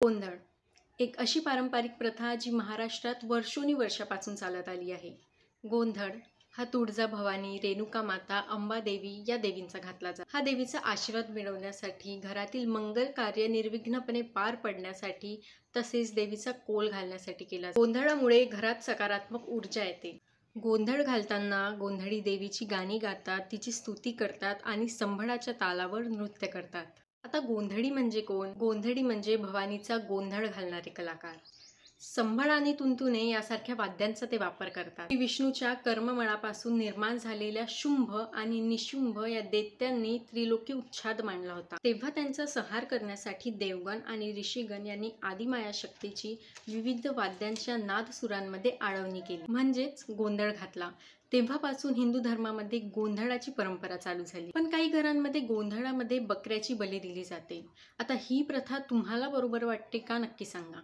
गोंधळ एक अशी पारंपरिक प्रथा जी महाराष्ट्रात वर्षोनवर्षापासून चालत आली आहे। गोंधळ हा तुळजाभवानी, रेणुका माता, अंबादेवी या देवींचा घातला जातो। हा देवीचा आशीर्वाद मिळवण्यासाठी, घरातील मंगल कार्य निर्विघ्नपणे पार पडण्यासाठी तसेच देवीचा कोल घालण्यासाठी केला जातो। गोंधळामुळे घरात सकारात्मक ऊर्जा येते। गोंधळ घालताना गोंधळी देवीची गाणी गातात, तिची स्तुती करतात आणि संभळाच्या तालावर नृत्य करतात। आता गोंधळी म्हणजे कोण? गोंधळी म्हणजे भवानीचा गोंधळ घालणारे कलाकार। संभळ आणि तुंतुणे यासारख्या वाद्यांचा ते वापर करतात। विष्णूच्या कर्ममळापासून निर्माण झालेल्या शुंभ आणि निशुंभ या दैत्यांनी त्रिलोकी उच्छाद मांडला होता। तेव्हा त्यांचा संहार करण्यासाठी देवगण आणि ऋषीगण यांनी आदिमाया शक्तीची विविध वाद्यांच्या नादसुरांमध्ये आळवणी केली, म्हणजेच गोंधळ घातला। तेव्हापासून हिंदू धर्मामध्ये गोंधळाची परंपरा चालू झाली। पण काही घरांमध्ये गोंधळामध्ये बकऱ्याची बली दिली जाते। आता ही प्रथा तुम्हाला बरोबर वाटते का? नक्की सांगा।